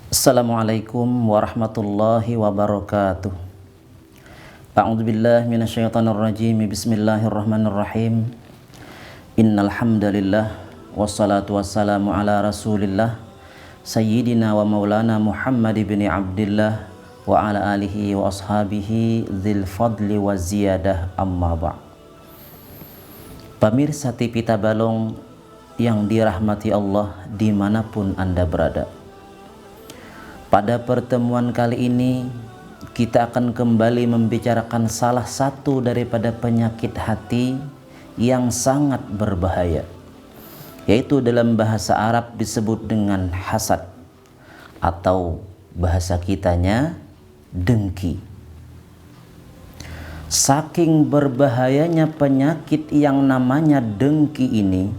Assalamualaikum warahmatullahi wabarakatuh. A'udzubillahi minasyaitonirrajim. Bismillahirrahmanirrahim. Innal hamdalillah wassalatu wassalamu ala Rasulillah sayyidina wa maulana Muhammad ibn Abdillah wa ala alihi wa ashabihi dzil fadli wa ziyadah, amma ba'd. Pemirsa TV Tabalong yang dirahmati Allah dimanapun Anda berada, pada pertemuan kali ini kita akan kembali membicarakan salah satu daripada penyakit hati yang sangat berbahaya, yaitu dalam bahasa Arab disebut dengan hasad, atau bahasa kitanya dengki. Saking berbahayanya penyakit yang namanya dengki ini,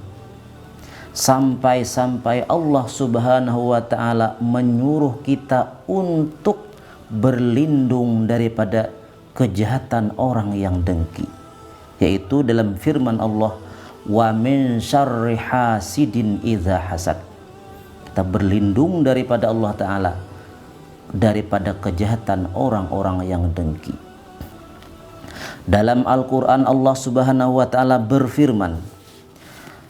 sampai-sampai Allah Subhanahu wa ta'ala menyuruh kita untuk berlindung daripada kejahatan orang yang dengki, yaitu dalam firman Allah, wa min syarri hasidin idza hasad. Kita berlindung daripada Allah Ta'ala daripada kejahatan orang-orang yang dengki. Dalam Al-Quran Allah Subhanahu wa ta'ala berfirman,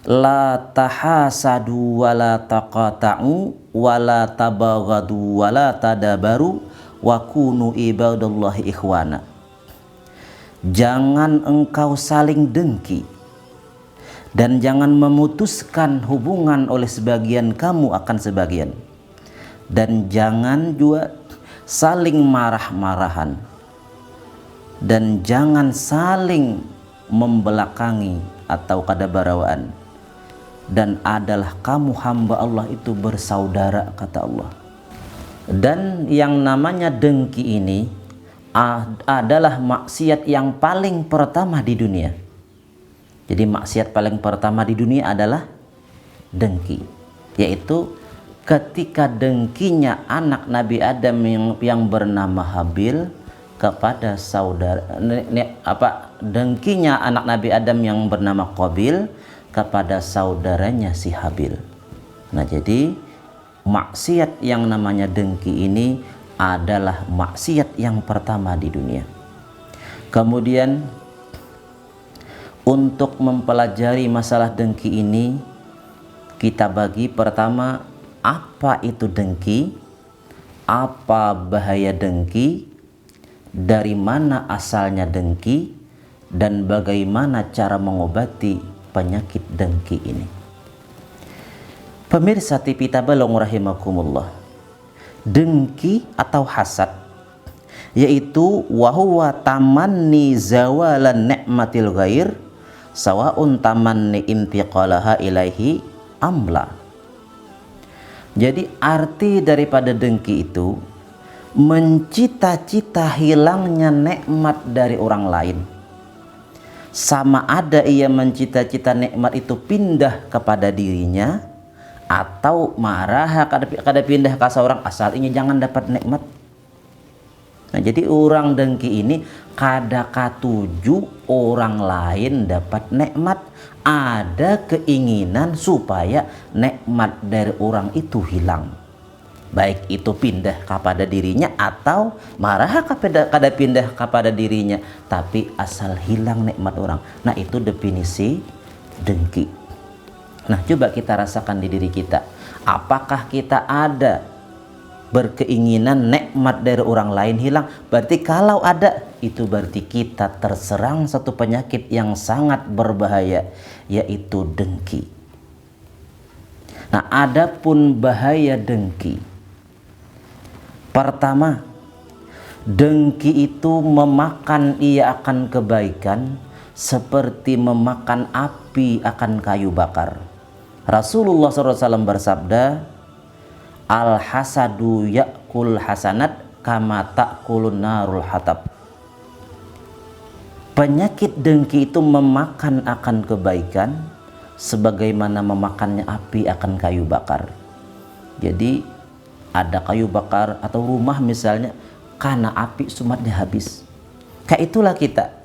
la tahasadu wa la taqata'u wa la tabaghadu wa la tadabaru wa kunu ibadallahi ikhwana. Jangan engkau saling dengki dan jangan memutuskan hubungan oleh sebagian kamu akan sebagian, dan jangan juga saling marah-marahan, dan jangan saling membelakangi atau kadabarawaan, dan adalah kamu hamba Allah itu bersaudara, kata Allah. Dan yang namanya dengki ini adalah maksiat yang paling pertama di dunia. Jadi maksiat paling pertama di dunia adalah dengki, yaitu ketika dengkinya anak Nabi Adam yang bernama Habil kepada dengkinya anak Nabi Adam yang bernama Qabil kepada saudaranya si Habil. Nah, jadi maksiat yang namanya dengki ini adalah maksiat yang pertama di dunia. Kemudian untuk mempelajari masalah dengki ini, kita bagi pertama, apa itu dengki, apa bahaya dengki, dari mana asalnya dengki, dan bagaimana cara mengobati penyakit dengki ini. Pemirsa TV Tabalong rahimakumullah, dengki atau hasad yaitu wahuwa tamanni zawalan ni'matil ghair sawaun tamanni intiqalaha ilaihi amla. Jadi arti daripada dengki itu mencita-cita hilangnya nikmat dari orang lain, sama ada ia mencita-cita nikmat itu pindah kepada dirinya, atau marah kada pindah ke seorang asal ini jangan dapat nikmat. Nah, jadi orang dengki ini kada katuju orang lain dapat nikmat, ada keinginan supaya nikmat dari orang itu hilang, baik itu pindah kepada dirinya atau marah kada pindah kepada dirinya, tapi asal hilang nikmat orang. Nah, itu definisi dengki. Nah, coba kita rasakan di diri kita, apakah kita ada berkeinginan nikmat dari orang lain hilang? Berarti kalau ada, itu berarti kita terserang satu penyakit yang sangat berbahaya, yaitu dengki. Nah, adapun bahaya dengki, pertama, dengki itu memakan ia akan kebaikan seperti memakan api akan kayu bakar. Rasulullah SAW bersabda, al-hasadu ya'kul hasanat kama ta'kulun narul hatab. Penyakit dengki itu memakan akan kebaikan sebagaimana memakannya api akan kayu bakar. Jadi ada kayu bakar atau rumah misalnya, karena api sumatnya habis. Kayak itulah kita.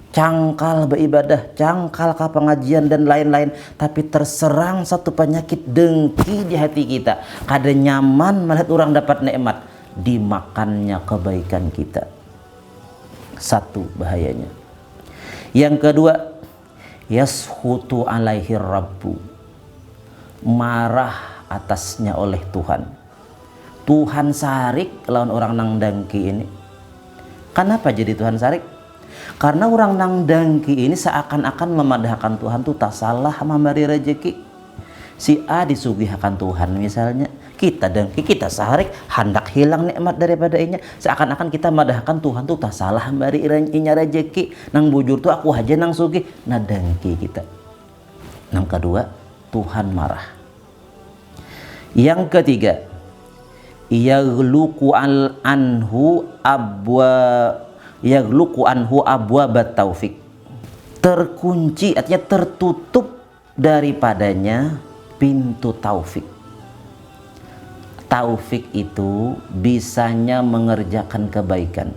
cangkal beribadah, cangkal ke pengajian dan lain-lain, tapi terserang satu penyakit dengki di hati kita, kada nyaman melihat orang dapat nikmat, dimakannya kebaikan kita. Satu bahayanya. Yang kedua, yashutu alaihi rabbu, marah atasnya oleh Tuhan. Tuhan sarik lawan orang nang dengki ini. Kenapa jadi Tuhan sarik? Karena orang nang dengki ini seakan-akan memadahkan Tuhan tuh tak salah memberi rezeki. Si A disuguhkan Tuhan misalnya, kita dengki, kita sarik, hendak hilang nikmat daripada inya. Seakan-akan kita memadahkan Tuhan tuh tak salah memberi inya rezeki. Nang bujur tuh aku aja nang sugih, nah dengki kita. Yang kedua, Tuhan marah. Yang ketiga, yaghluqu anhu abwabat taufik, terkunci, artinya tertutup daripadanya pintu taufik. Taufik itu bisanya mengerjakan kebaikan.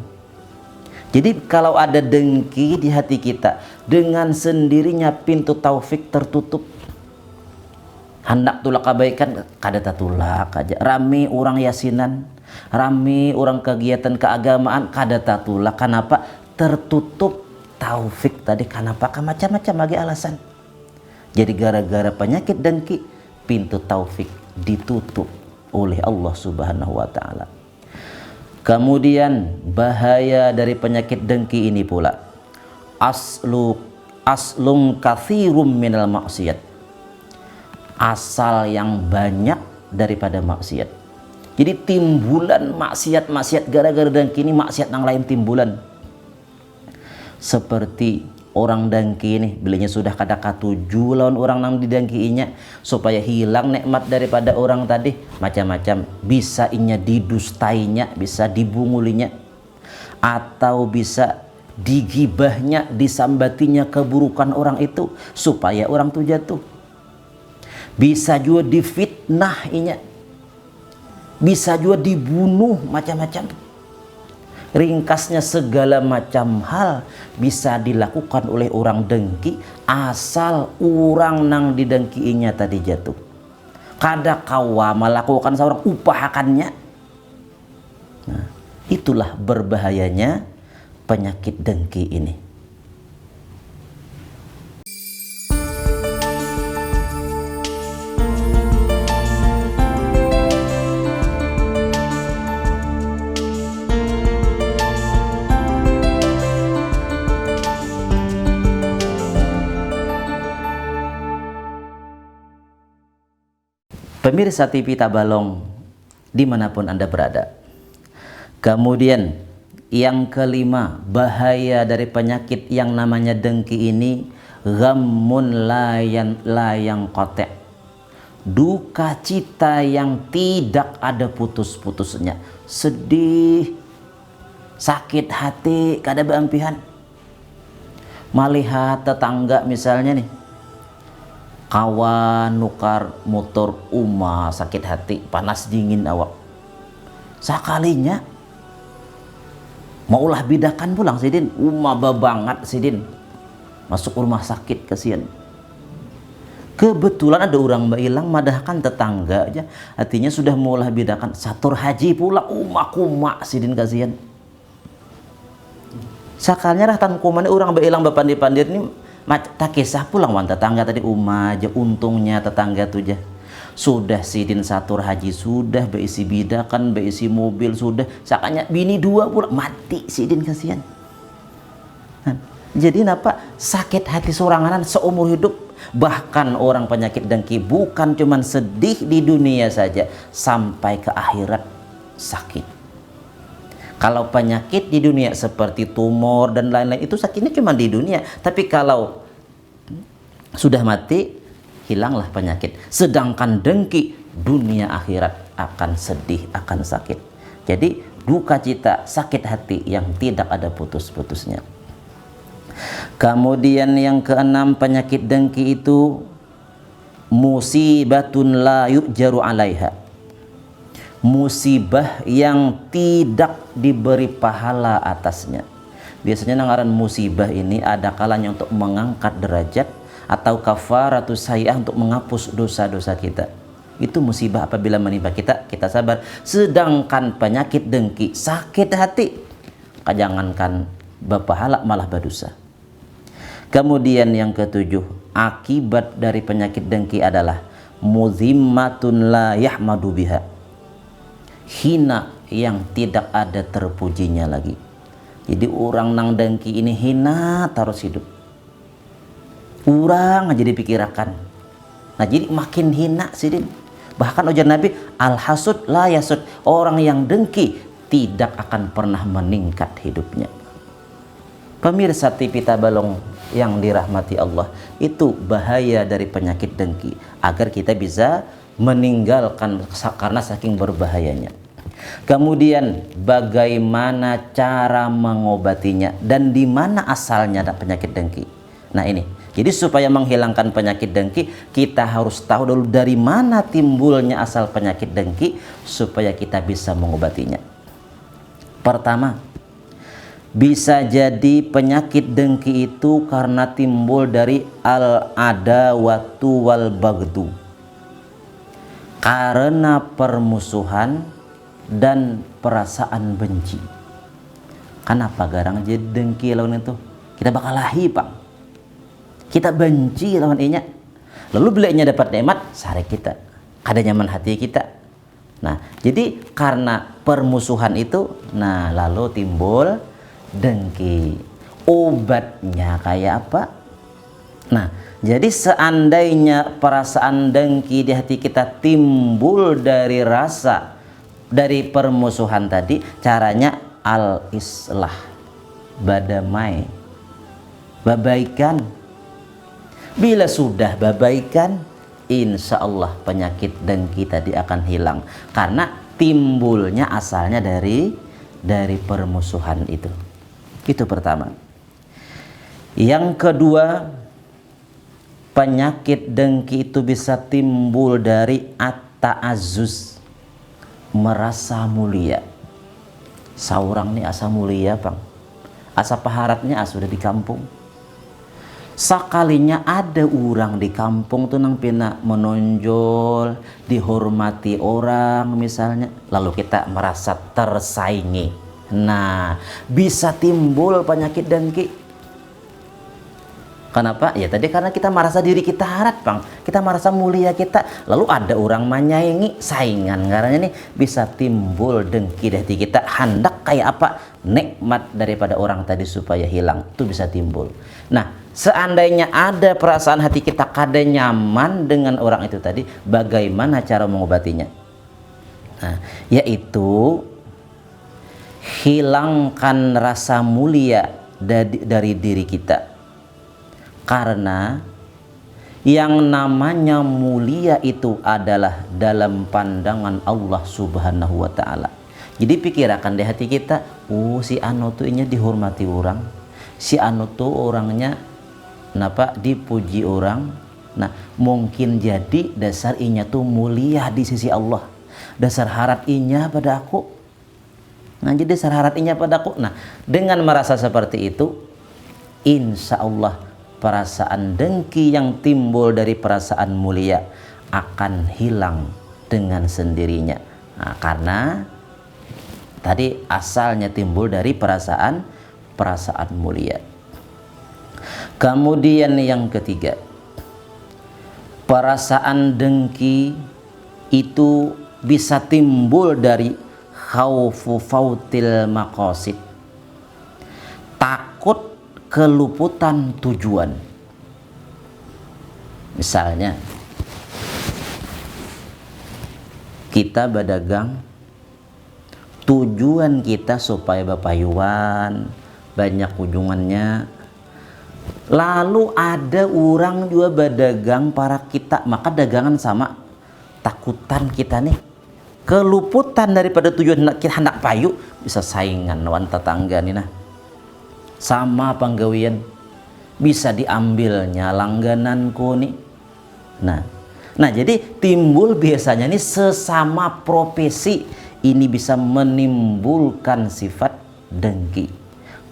Jadi kalau ada dengki di hati kita, dengan sendirinya pintu taufik tertutup. Hendak tulak kebaikan, kada tatulak aja. Rame orang yasinan, rame orang kegiatan keagamaan, kada tatulak. Kenapa? Tertutup taufik tadi. Kenapa? Macam-macam lagi alasan. Jadi gara-gara penyakit dengki, pintu taufik ditutup oleh Allah Subhanahu wa Ta'ala. Kemudian bahaya dari penyakit dengki ini pula, aslum kathirum minal maksiat, asal yang banyak daripada maksiat. Jadi timbulan maksiat gara-gara dengki ini, maksiat yang lain timbulan. Seperti orang dengki ini, belinya sudah kada katuju lawan orang nang didengkiinya, supaya hilang nikmat daripada orang tadi, macam-macam. Bisa inya didustainya, bisa dibungulinya, atau bisa digibahnya, disambatinya keburukan orang itu supaya orang itu jatuh. Bisa juga difitnah inya, bisa juga dibunuh, macam-macam. Ringkasnya segala macam hal bisa dilakukan oleh orang dengki, asal orang nang didengkiinya tadi jatuh. Kada kawa melakukan seorang upahakannya. Nah, itulah berbahayanya penyakit dengki ini. Pemirsa TV Tabalong dimanapun Anda berada. Kemudian yang kelima, bahaya dari penyakit yang namanya dengki ini, ghammun layang kotek, duka cita yang tidak ada putus-putusnya. Sedih, sakit hati, kada beampihan. Melihat tetangga misalnya nih, kawan nukar motor sakit hati, panas dingin awak. Sekalinya mau ulah bidakan pulang sidin, babangat sidin, masuk rumah sakit kasihan. Kebetulan ada orang hilang madahkan tetangga aja, artinya sudah mau ulah bidakan, satur haji pula kumak sidin kasihan. Sekalinya rahtan kumane orang hilang bapandir-pandir ini tak kisah pulang wan tetangga tadi aja. Untungnya tetangga tuh aja sudah sidin satur haji, sudah beisi bidakan, beisi mobil, sudah sakanya bini dua pula mati sidin kasihan. Nah, jadi napa sakit hati soranganan seumur hidup. Bahkan orang penyakit dengki bukan cuman sedih di dunia saja, sampai ke akhirat sakit. Kalau penyakit di dunia seperti tumor dan lain-lain itu sakitnya cuma di dunia, tapi kalau sudah mati hilanglah penyakit. Sedangkan dengki dunia akhirat akan sedih, akan sakit. Jadi duka cita, sakit hati yang tidak ada putus-putusnya. Kemudian yang keenam, penyakit dengki itu musibatun la yu'jaru alaiha, musibah yang tidak diberi pahala atasnya, Biasanya ngaran musibah ini ada kalanya untuk mengangkat derajat atau kafaratus sayyi'ah untuk menghapus dosa-dosa kita. Itu musibah apabila menimpa kita, kita sabar. Sedangkan penyakit dengki, sakit hati, jangankan berpahala malah berdosa. Kemudian yang ketujuh, akibat dari penyakit dengki adalah muzimmatun la yahmadu biha, hina yang tidak ada terpujinya lagi. Jadi orang nang dengki ini hina terus hidup, orang aja dipikirakan. Nah jadi makin hina sih. Bahkan ujar Nabi, al hasud la yasud, orang yang dengki tidak akan pernah meningkat hidupnya. Pemirsa TV Tabalong yang dirahmati Allah, itu bahaya dari penyakit dengki, agar kita bisa meninggalkan karena saking berbahayanya. Kemudian bagaimana cara mengobatinya dan di mana asalnya penyakit dengki. Nah ini, jadi supaya menghilangkan penyakit dengki, kita harus tahu dulu dari mana timbulnya asal penyakit dengki supaya kita bisa mengobatinya. Pertama, bisa jadi penyakit dengki itu karena timbul dari al-adawatu wal bagdu, karena permusuhan dan perasaan benci. Kenapa garang jadi dengki lawan itu? Kita bakal lahi, Pak. Kita benci lawan inya. Lalu bila inya dapat nikmat, sare kita. Kada nyaman hati kita. Nah, jadi karena permusuhan itu, nah lalu timbul dengki. Obatnya kayak apa? Nah, jadi seandainya perasaan dengki di hati kita timbul dari rasa, dari permusuhan tadi, caranya al-islah, badamai, babaikan. Bila sudah babaikan, insya Allah penyakit dengki tadi akan hilang, karena timbulnya asalnya dari permusuhan itu. Itu pertama. Yang kedua, penyakit dengki itu bisa timbul dari at-ta'azzuz, merasa mulia. Seorang nih asa mulia, Bang. Asa paharatnya sudah di kampung. Sekalinya ada orang di kampung tuh nang pina menonjol, dihormati orang misalnya, lalu kita merasa tersaingi. Nah, bisa timbul penyakit dengki. Kenapa? Ya tadi karena kita merasa diri kita harat, Bang. Kita merasa mulia kita. Lalu ada orang menyaingi, saingan. Karena nih bisa timbul dengki di hati kita. Hendak kayak apa? Nikmat daripada orang tadi supaya hilang. Itu bisa timbul. Nah, seandainya ada perasaan hati kita kada nyaman dengan orang itu tadi, bagaimana cara mengobatinya? Nah, yaitu hilangkan rasa mulia dari diri kita. Karena yang namanya mulia itu adalah dalam pandangan Allah Subhanahu wa ta'ala. Jadi pikirkan di hati kita, oh si anu tuh ini dihormati orang, si anu tuh orangnya napa dipuji orang. Nah, mungkin jadi dasar inya tuh mulia di sisi Allah. Dasar harap inya pada aku. Nah, jadi dasar harap inya pada aku. Nah, dengan merasa seperti itu, insya Allah perasaan dengki yang timbul dari perasaan mulia akan hilang dengan sendirinya. Nah, karena tadi asalnya timbul dari perasaan mulia. Kemudian yang ketiga, perasaan dengki itu bisa timbul dari khaufu fautil maqasid, takut keluputan tujuan. Misalnya kita berdagang, tujuan kita supaya bapayuan, banyak ujungannya. Lalu ada orang juga berdagang para kita, maka dagangan sama takutan kita nih keluputan daripada tujuan kita hendak payu, bisa saingan lawan tetangga nih. Nah, sama penggawian bisa diambilnya langgananku nih. Nah jadi timbul biasanya nih sesama profesi ini bisa menimbulkan sifat dengki.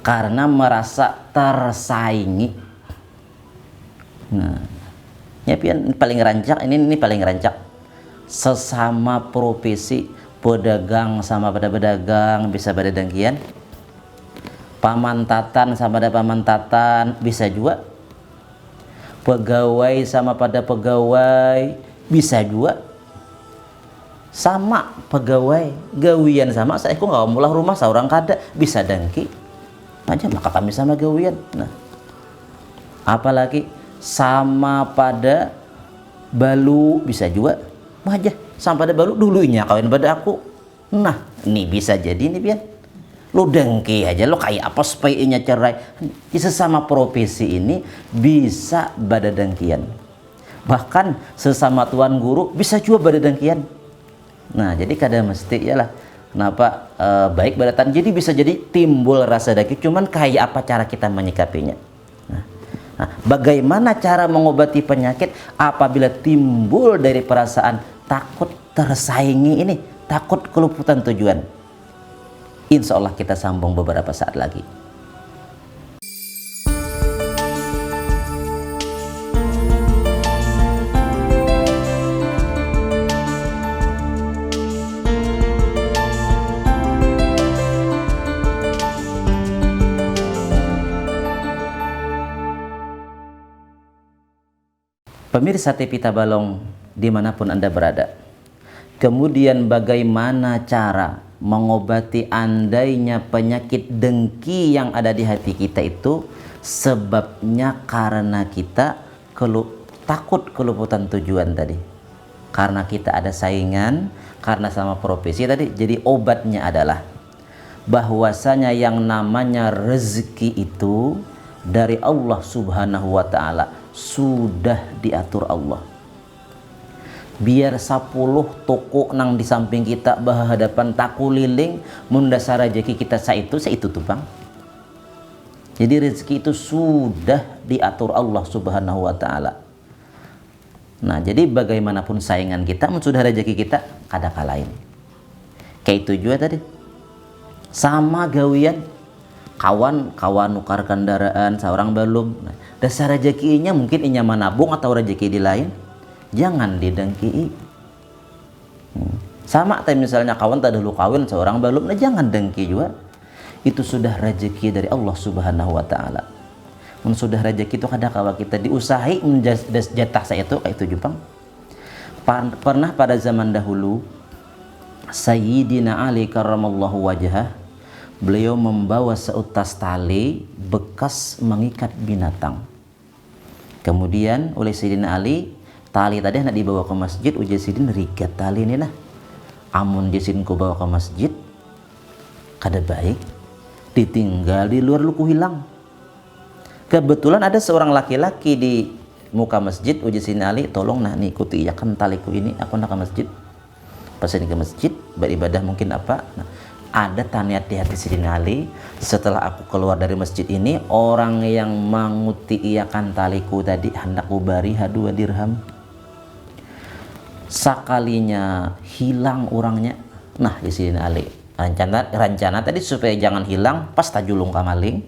karena merasa tersaingi. Nah, ya pian paling rancak ini paling rancak. Sesama profesi, pedagang sama pada pedagang bisa pada dengkian. Pamantatan sama pada pamantatan bisa juga. Pegawai sama pada pegawai bisa juga. Sama pegawai gawian sama saya ku nggak mulah rumah seorang kada bisa dengki aja maka kami sama gawian. Nah, apalagi sama pada balu bisa juga aja sama pada balu dulunya kawin pada aku. Nah ini bisa jadi nih pian lu dengki aja lu kayak apa supaya nya cerai. Di sesama profesi ini bisa pada dengkian, bahkan sesama tuan guru bisa juga pada dengkian. Nah jadi kada mesti ialah kenapa baik badatan, jadi bisa jadi timbul rasa dengki, cuman kayak apa cara kita menyikapinya. Nah, bagaimana cara mengobati penyakit apabila timbul dari perasaan takut tersaingi ini, takut keluputan tujuan? Insya Allah kita sambung beberapa saat lagi. Pemirsa TV Tabalong dimanapun Anda berada, kemudian bagaimana cara mengobati andainya penyakit dengki yang ada di hati kita itu sebabnya karena kita takut keluputan tujuan tadi, karena kita ada saingan, karena sama profesi tadi. Jadi obatnya adalah bahwasanya yang namanya rezeki itu dari Allah Subhanahu wa Ta'ala, sudah diatur Allah. Biar 10 toko nang di samping kita berhadapan takuliling mundasar rezeki kita saitu tuh bang. Jadi rezeki itu sudah diatur Allah Subhanahu wa Ta'ala. Nah jadi bagaimanapun saingan kita sudah rezeki kita kada kalahin. Kayak itu juga tadi sama gawian kawan nukar kendaraan seorang belum. Nah, dasar rezekinya mungkin inya menabung atau rezeki di lain, jangan didengki. Sama tapi misalnya kawan tak dulu kawin seorang belum, nah jangan dengki juga. Itu sudah rezeki dari Allah Subhanahu wa Ta'ala. Sudah rezeki itu kadang kalau kita diusahi jatah saya itu kayak itu Jepang. Pernah pada zaman dahulu Sayyidina Ali karramallahu wajhah, beliau membawa seutas tali bekas mengikat binatang. Kemudian oleh Sayyidina Ali, tali tadi hendak dibawa ke masjid, ujar Sidin rigat tali ini nah. Amun Jasidin ku bawa ke masjid, kada baik, ditinggal di luar luku hilang. Kebetulan ada seorang laki-laki di muka masjid, ujar Sayyidina Ali, tolong nah nih ikuti ya kan taliku ini, aku nak ke masjid. Pas ini ke masjid, beribadah mungkin apa. Nah, ada taniat di hati Sayyidina Ali, setelah aku keluar dari masjid ini, orang yang menguti iakan taliku tadi hendak ubari 2 dirham. Sakalinya hilang orangnya. Nah di Sayyidina Ali rencana tadi supaya jangan hilang pas tajulung kamaling.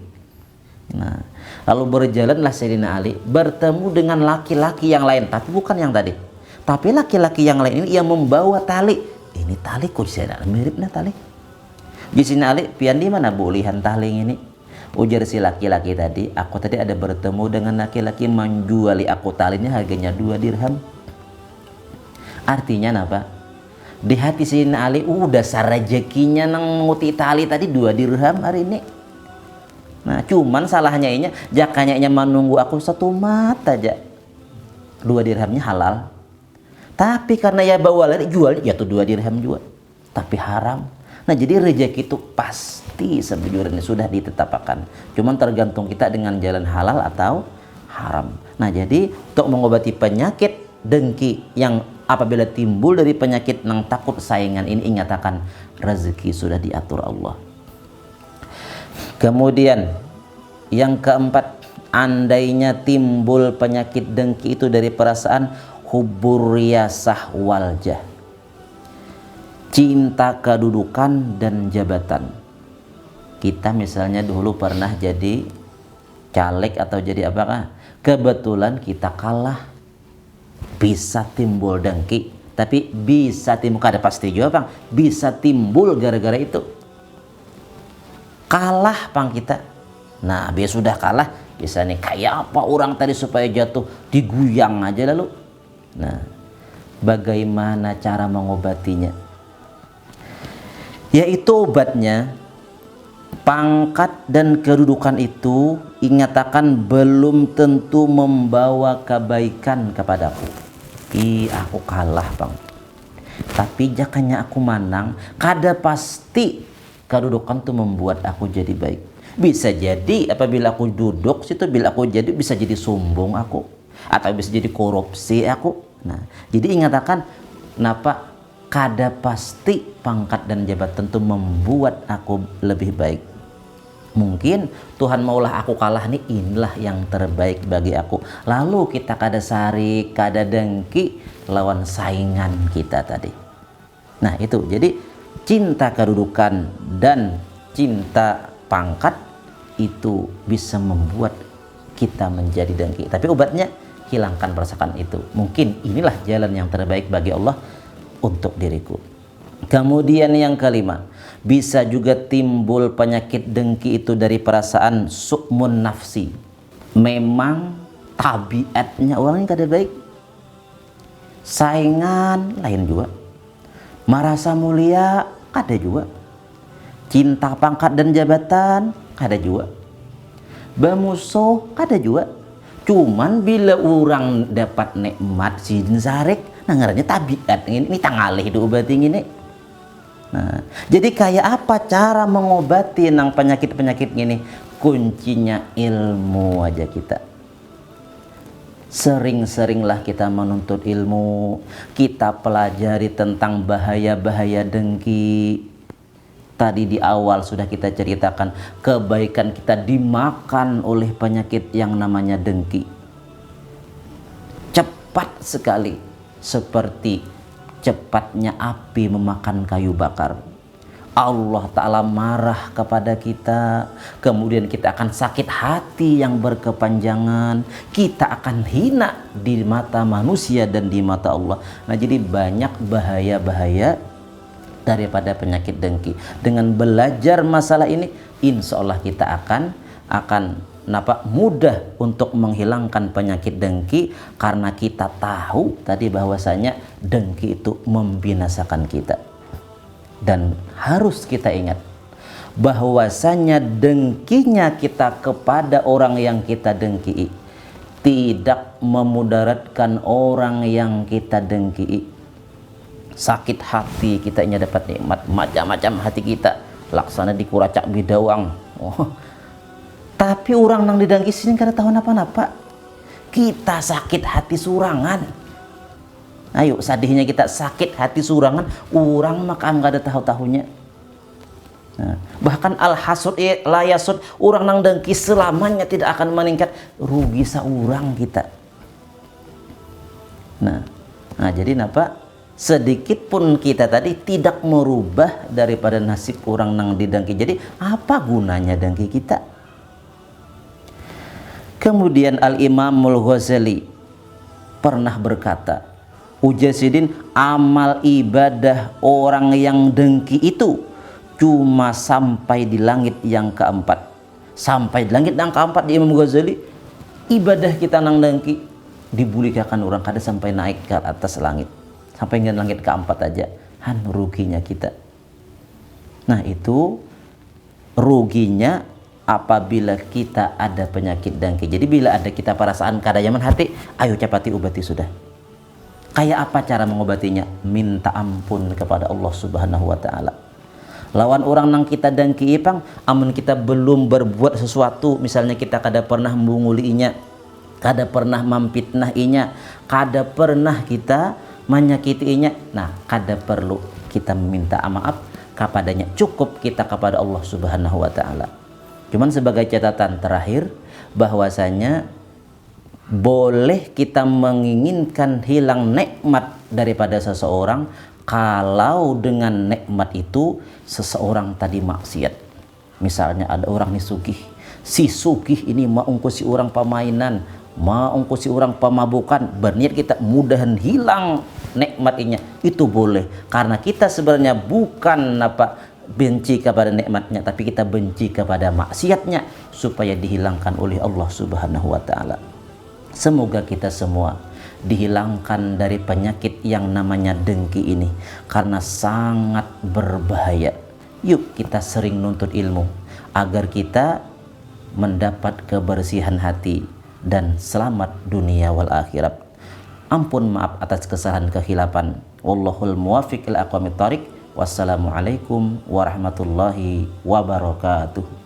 Nah lalu berjalanlah Sayyidina Ali bertemu dengan laki-laki yang lain, tapi bukan yang tadi, tapi laki-laki yang lain ini yang membawa tali. Ini taliku Sayyidina Ali, miripnya tali. Di sini Ali, pian di mana bulihan taling ini? Ujar si laki-laki tadi, aku tadi ada bertemu dengan laki-laki menjuali aku talinya harganya 2 dirham. Artinya apa? Di hati si Ali udah rezekinya nang nguti tali tadi 2 dirham hari ini. Nah, cuman salahnya ini jakanya menunggu aku 1 mat aja. 2 dirhamnya halal. Tapi karena ya bawa lari jual ya tuh 2 dirham juga. Tapi haram. Nah jadi rezeki itu pasti sejujurnya sudah ditetapkan, cuman tergantung kita dengan jalan halal atau haram. Nah jadi untuk mengobati penyakit dengki yang apabila timbul dari penyakit nang takut saingan ini, ingatkan rezeki sudah diatur Allah. Kemudian yang keempat, andainya timbul penyakit dengki itu dari perasaan hubur riyasah waljah, cinta kedudukan dan jabatan. Kita misalnya dulu pernah jadi caleg atau jadi apakah, kebetulan kita kalah, bisa timbul dengki. Tapi bisa timbul, kada pasti juga Bang, bisa timbul gara-gara itu. Kalah Bang kita. Nah biar sudah kalah, bisa nih kayak apa orang tadi supaya jatuh, diguyang aja lalu. Nah bagaimana cara mengobatinya? Yaitu obatnya, pangkat dan kedudukan itu ingatakan belum tentu membawa kebaikan kepadaku. Aku kalah Bang, tapi jakanya aku manang, kada pasti kedudukan itu membuat aku jadi baik. Bisa jadi apabila aku duduk situ, bila aku jadi bisa jadi sombong aku, atau bisa jadi korupsi aku. Nah jadi ingatakan napa kada pasti pangkat dan jabatan itu membuat aku lebih baik. Mungkin Tuhan maulah aku kalah nih, inilah yang terbaik bagi aku. Lalu kita kada sarik, kada dengki lawan saingan kita tadi. Nah itu, jadi cinta kedudukan dan cinta pangkat itu bisa membuat kita menjadi dengki. Tapi obatnya hilangkan perasaan itu. Mungkin inilah jalan yang terbaik bagi Allah untuk diriku. Kemudian yang kelima, bisa juga timbul penyakit dengki itu dari perasaan su'mun nafsi. Memang tabiatnya orang yang kada baik. Saingan lain juga, merasa mulia kada juga, cinta pangkat dan jabatan kada juga, bermusuh kada juga. Cuman bila orang dapat nikmat sidin zarik, nah ngarannya tabiat ini tangalih diobati ini. Nah, jadi kayak apa cara mengobati nang penyakit-penyakit gini? Kuncinya ilmu aja kita. Sering-seringlah kita menuntut ilmu, kita pelajari tentang bahaya-bahaya dengki. Tadi di awal sudah kita ceritakan, kebaikan kita dimakan oleh penyakit yang namanya dengki. Cepat sekali, seperti cepatnya api memakan kayu bakar. Allah Ta'ala marah kepada kita, kemudian kita akan sakit hati yang berkepanjangan, kita akan hina di mata manusia dan di mata Allah. Nah jadi banyak bahaya-bahaya daripada penyakit dengki. Dengan belajar masalah ini, insya Allah kita akan mudah untuk menghilangkan penyakit dengki, karena kita tahu tadi bahwasanya dengki itu membinasakan kita. Dan harus kita ingat bahwasanya dengkinya kita kepada orang yang kita dengki tidak memudaratkan orang yang kita dengki. Sakit hati kita ini dapat nikmat macam-macam, hati kita laksana dikuracak bidawang. Tapi orang nang didengki sini kada tahu napa-napa. Kita sakit hati surangan. Ayo sadihnya kita sakit hati surangan, orang maka nggak ada tahu-tahunya. Nah, bahkan al-hasud la yasud, orang nang dengki selamanya tidak akan meningkat, rugi saurang kita. Nah jadi napa? Sedikit pun kita tadi tidak merubah daripada nasib orang nang didengki. Jadi apa gunanya dengki kita? Kemudian Al-Imamul Ghazali pernah berkata, Ujasidin, amal ibadah orang yang dengki itu cuma sampai di langit yang keempat. Sampai di langit yang keempat di Imam Ghazali, ibadah kita nang dengki dibulikakan orang kada sampai naik ke atas langit. Sampai ke langit keempat aja, ruginya kita. Nah itu ruginya apabila kita ada penyakit dengki. Jadi bila ada kita perasaan kada nyaman hati, ayo capati obati sudah. Kayak apa cara mengobatinya? Minta ampun kepada Allah Subhanahu wa Ta'ala. Lawan orang nang kita dengki ipang, amun kita belum berbuat sesuatu, misalnya kita kada pernah membungulinya, kada pernah mampitnahinya, kada pernah kita menyakitinya, nah kada perlu kita meminta maaf kepadanya, cukup kita kepada Allah Subhanahu wa Ta'ala. Cuman sebagai catatan terakhir, bahwasanya boleh kita menginginkan hilang nikmat daripada seseorang kalau dengan nikmat itu seseorang tadi maksiat. Misalnya ada orang nih sugih, si sugih ini mau si orang pemainan, mau si orang pemabukan, berniat kita mudahan hilang nikmatnya, itu boleh, karena kita sebenarnya bukan benci kepada nikmatnya, tapi kita benci kepada maksiatnya supaya dihilangkan oleh Allah Subhanahu wa taala. Semoga kita semua dihilangkan dari penyakit yang namanya dengki ini, karena sangat berbahaya. Yuk kita sering nuntut ilmu agar kita mendapat kebersihan hati dan selamat dunia wal akhirat. Ampun maaf atas kesalahan kehilapan. Wallahul muwaffiq ila aqwamit thariq. Wassalamualaikum warahmatullahi wabarakatuh.